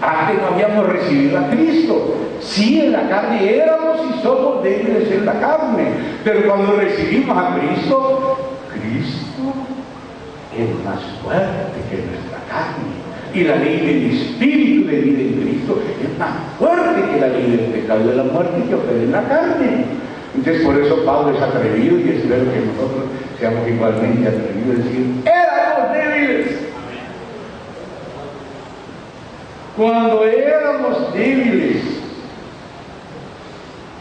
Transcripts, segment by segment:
Antes no habíamos recibido a Cristo. Sí, en la carne éramos y somos débiles en la carne. Pero cuando recibimos a Cristo, Cristo es más fuerte que nuestra carne. Y la ley del Espíritu de vida en Cristo es más fuerte que la ley del pecado y de la muerte que opera en la carne. Entonces por eso Pablo es atrevido, y espero que nosotros seamos igualmente atrevidos a decir: éramos débiles. Cuando éramos débiles,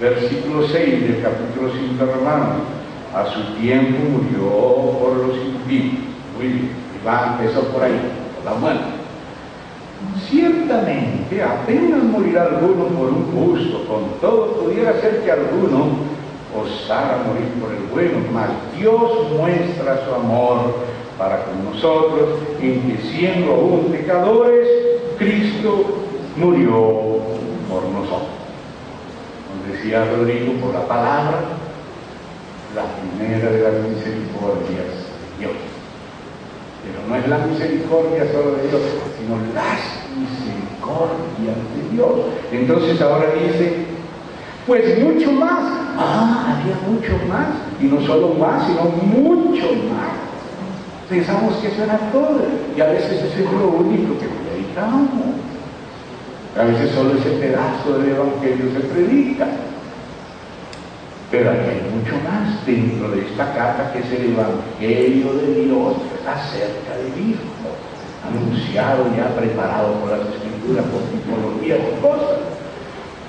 versículo 6 del capítulo 5 de Romanos, a su tiempo murió por los impíos. Muy bien, y va, empezó por ahí, por la muerte. Ciertamente, apenas morirá alguno por un justo, con todo pudiera ser que alguno osara morir por el bueno, mas Dios muestra su amor para con nosotros, en que siendo aún pecadores, Cristo murió por nosotros. Nos decía Rodrigo, por la palabra, la primera de las misericordias de Dios. Pero no es la misericordia solo de Dios, sino las misericordias de Dios. Entonces ahora dice, pues mucho más. Había mucho más, y no solo más, sino mucho más. Pensamos que eso era todo, y a veces eso es lo único que predicamos. A veces solo ese pedazo del Evangelio se predica. Pero aquí hay mucho más dentro de esta carta, que es el Evangelio de Dios acerca del Hijo, anunciado ya, preparado por las Escrituras, por tipología, por cosas.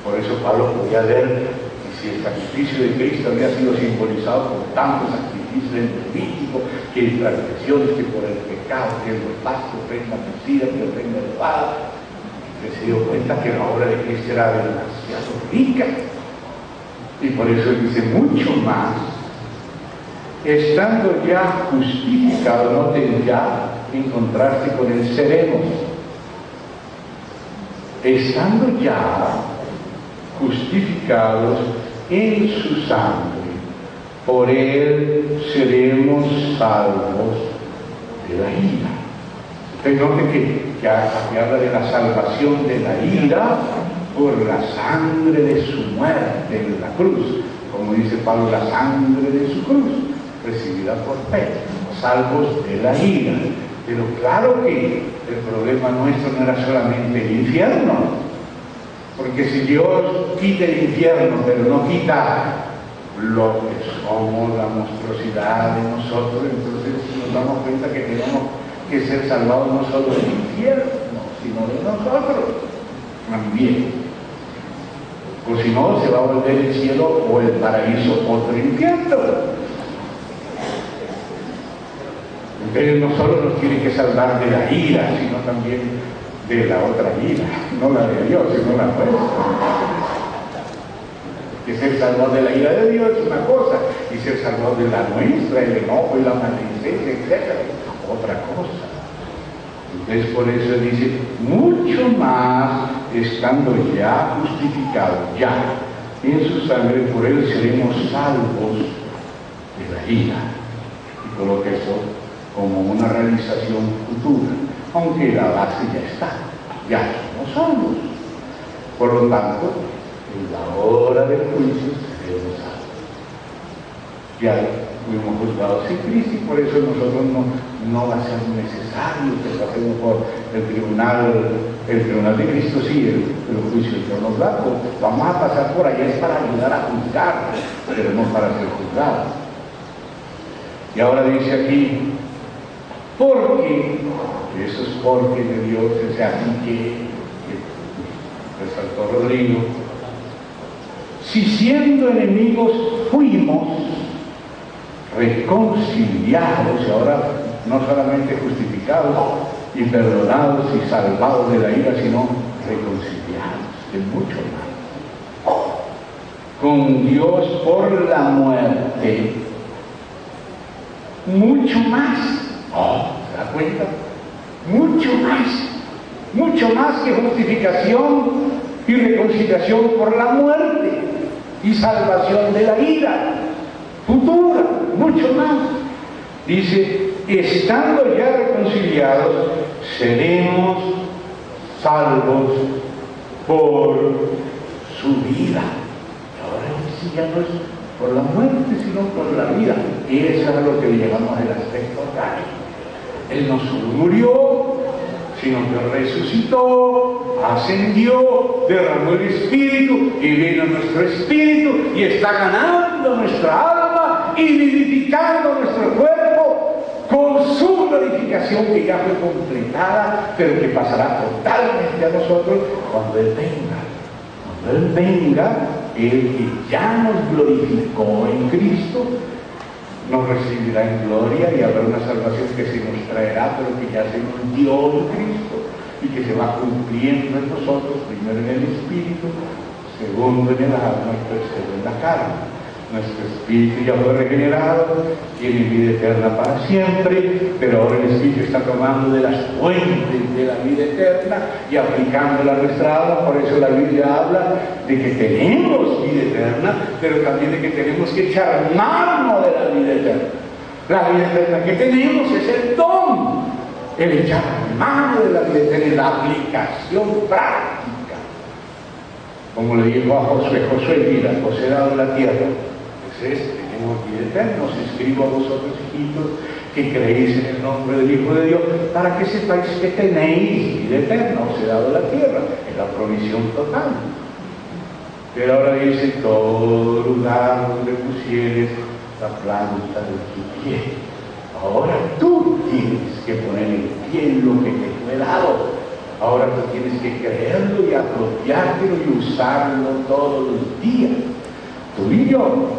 Por eso Pablo podía ver que si el sacrificio de Cristo había sido simbolizado por tantos sacrificios en Levítico, que transgresiones, que por el pecado, que el holocausto, ofrenda vencida, que ofrenda elevada, que se dio cuenta que la obra de Cristo era demasiado rica. Y por eso dice mucho más, estando ya justificado, no tendrá que encontrarse con el seremos. Estando ya justificados en su sangre, por él seremos salvos de la ira. Entonces note que habla de la salvación de la ira por la sangre de su muerte en la cruz, como dice Pablo, la sangre de su cruz, recibida por fe, salvos de la ira. Pero claro que el problema nuestro no era solamente el infierno, porque si Dios quita el infierno, pero no quita lo que somos, la monstruosidad de nosotros, entonces nos damos cuenta que tenemos que ser salvados no solo del infierno, sino de nosotros también. O si no, se va a volver el cielo o el paraíso otro infierno. Entonces no solo nos tiene que salvar de la ira, sino también de la otra ira, no la de Dios, sino la nuestra. Que ser salvado de la ira de Dios es una cosa, y ser salvado de la nuestra, el enojo y la maledicencia, etc., otra cosa. Entonces por eso dice, mucho más, estando ya justificados, ya en su sangre, por él seremos salvos de la ira. Y coloca eso como una realización futura, aunque la base ya está, ya somos salvos. Por lo tanto, en la hora del juicio seremos salvos. Ya fuimos juzgados en Cristo, y por eso nosotros no va a ser necesario que pasemos por el tribunal de Cristo. Sí, el juicio que nos da, pues vamos a pasar por allá, es para ayudar a juzgar, pero no para ser juzgados. Y ahora dice aquí, porque, eso es porque de Dios, o sea, así que resaltó Rodrigo, si siendo enemigos fuimos reconciliados, y ahora no solamente justificados y perdonados y salvados de la ira, sino reconciliados de mucho más con Dios por la muerte, mucho más. ¿Se da cuenta? Mucho más que justificación y reconciliación por la muerte y salvación de la ira futura, mucho más. Dice, estando ya reconciliados, seremos salvos por su vida. Y ahora sí ya no es por la muerte, sino por la vida. Y eso es a lo que le llamamos el aspecto orgánico. Él no solo murió, sino que resucitó, ascendió, derramó el Espíritu y vino nuestro espíritu y está ganando nuestra alma y vivificando nuestro cuerpo con su glorificación que ya fue completada, pero que pasará totalmente a nosotros cuando Él venga. Cuando Él venga, el que ya nos glorificó en Cristo, nos recibirá en gloria y habrá una salvación que se nos traerá, pero que ya se nos dio en Cristo y que se va cumpliendo en nosotros, primero en el Espíritu, segundo en el alma y tercero en la carne. Nuestro espíritu ya fue regenerado, tiene vida eterna para siempre, pero ahora el Espíritu está tomando de las fuentes de la vida eterna y aplicándola a nuestra alma. Por eso la Biblia habla de que tenemos vida eterna, pero también de que tenemos que echar mano de la vida eterna. La vida eterna que tenemos es el don, el echar mano de la vida eterna, la aplicación práctica. Como le dijo a Josué: Josué, mira, os he dado la tierra. Tenemos vida eterna. Os escribo a vosotros, hijitos, que creéis en el nombre del Hijo de Dios, para que sepáis que tenéis vida eterna. Os he dado la tierra, es la provisión total. Pero ahora dice: todo lugar donde pusieres la planta de tu pie. Ahora tú tienes que poner el pie en lo que te fue dado. Ahora tú tienes que creerlo y apropiártelo y usarlo todos los días. Tú y yo.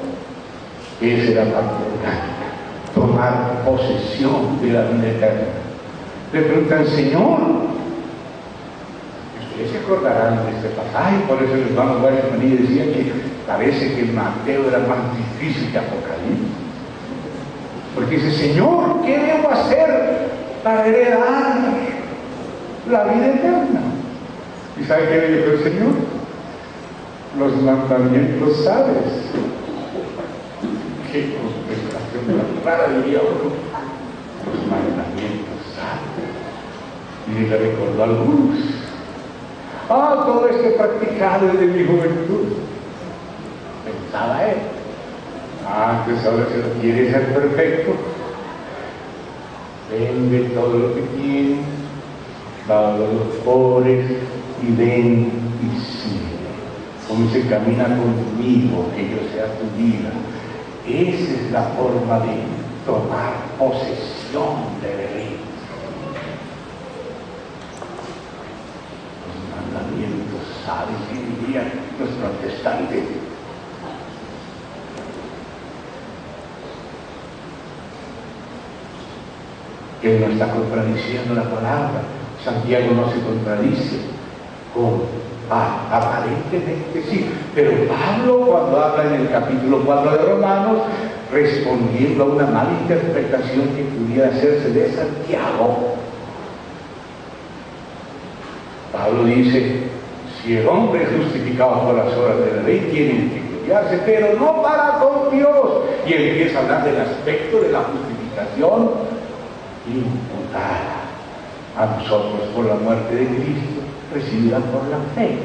Esa es la parte orgánica, tomar posesión de la vida eterna. Le preguntan: Señor, ustedes se acordarán de este pasaje, por eso el hermano Guaymaní decía que parece que Mateo era más difícil que Apocalipsis, porque dice: Señor, ¿qué debo hacer para heredar la vida eterna? ¿Y sabe qué le dijo el Señor? Los mandamientos sabes. Qué contemplación tan rara, diría uno. Los mandamientos santos. Y le recordó a algunos: todo esto he practicado desde mi juventud. Pensaba él. Entonces ahora se lo quiere ser perfecto. Vende todo lo que tiene, da a los pobres y ven y sigue. Como se camina conmigo, que yo sea tu vida. Esa es la forma de tomar posesión de la ley. Los mandamientos, ¿sabes qué dirían los protestantes? Él no está contradiciendo la palabra. Santiago no se contradice. ¿Cómo? Aparentemente sí, pero Pablo, cuando habla en el capítulo 4 de Romanos, respondiendo a una mala interpretación que pudiera hacerse de Santiago, Pablo dice: si el hombre es justificado por las obras de la ley, tiene que gloriarse, pero no para con Dios. Y él empieza a hablar del aspecto de la justificación imputada a nosotros por la muerte de Cristo, recibida por la fe.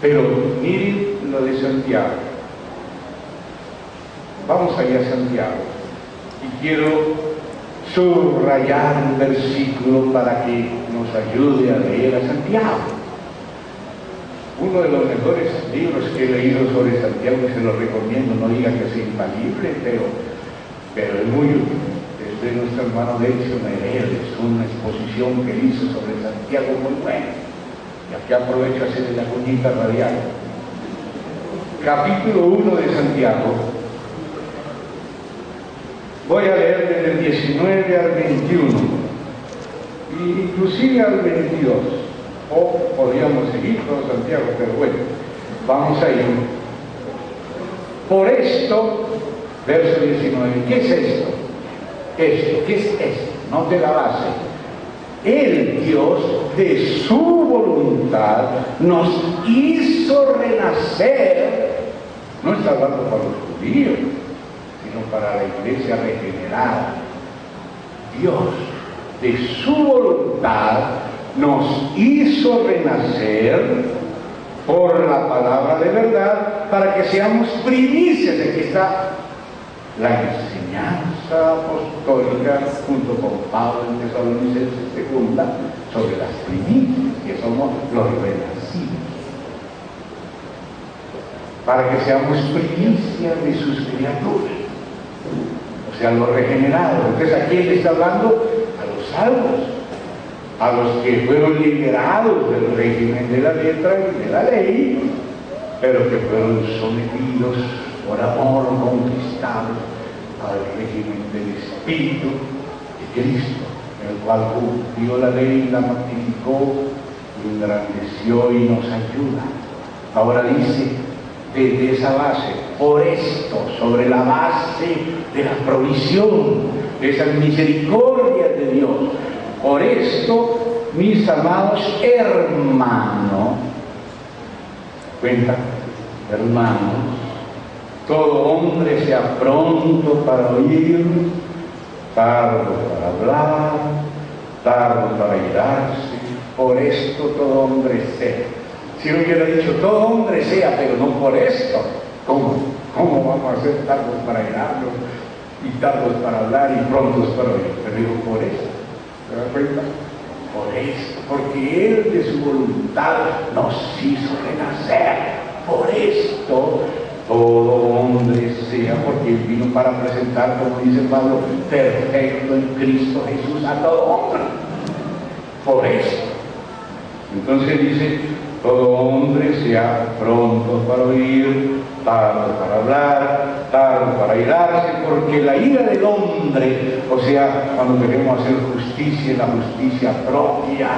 Pero miren lo de Santiago. Vamos allá a Santiago y quiero subrayar un versículo para que nos ayude a leer a Santiago. Uno de los mejores libros que he leído sobre Santiago, y se lo recomiendo, no diga que es infalible, pero es muy útil. Es de nuestro hermano Delcio Mereles, una exposición que hizo sobre Santiago muy buena. Y aquí aprovecho a hacerle la cuñita radial. Capítulo 1 de Santiago. Voy a leer desde el 19 al 21, e inclusive al 22. O podríamos seguir con Santiago, pero bueno, vamos a ir. Por esto, verso 19, ¿qué es esto? Esto, ¿qué es esto? Note la base. El Dios de su voluntad nos hizo renacer, no está hablando para los judíos, sino para la iglesia regenerada. Dios de su voluntad nos hizo renacer por la palabra de verdad para que seamos primicias. Aquí está la enseñanza apostólica junto con Pablo en Tesalonicenses 2 sobre las primicias, que somos los renacidos, para que seamos primicias de sus criaturas, o sea, los regenerados. Entonces aquí él está hablando a los salvos, a los que fueron liberados del régimen de la letra y de la ley, pero que fueron sometidos por amor, conquistados al régimen del Espíritu de Cristo, el cual cumplió la ley, la magnificó, engrandeció y nos ayuda. Ahora dice, desde esa base, por esto, sobre la base de la provisión, de esa misericordia de Dios, por esto, mis amados hermanos, cuenta, hermanos, todo hombre sea pronto para oír, tardo para hablar, tardo para irarse. Por esto todo hombre sea. Si no hubiera dicho todo hombre sea, pero no por esto, ¿cómo vamos a ser tardos para irarnos y tardos para hablar y prontos para oír? Pero digo por esto, ¿se da cuenta? Por esto, porque Él de su voluntad nos hizo renacer. Por esto todo hombre sea, porque Él vino para presentar, como dice Pablo, perfecto en Cristo Jesús a todo hombre. Por esto. Entonces dice, todo hombre sea pronto para oír, tardo para hablar, tardo para irarse, porque la ira del hombre, o sea, cuando queremos hacer justicia, la justicia propia,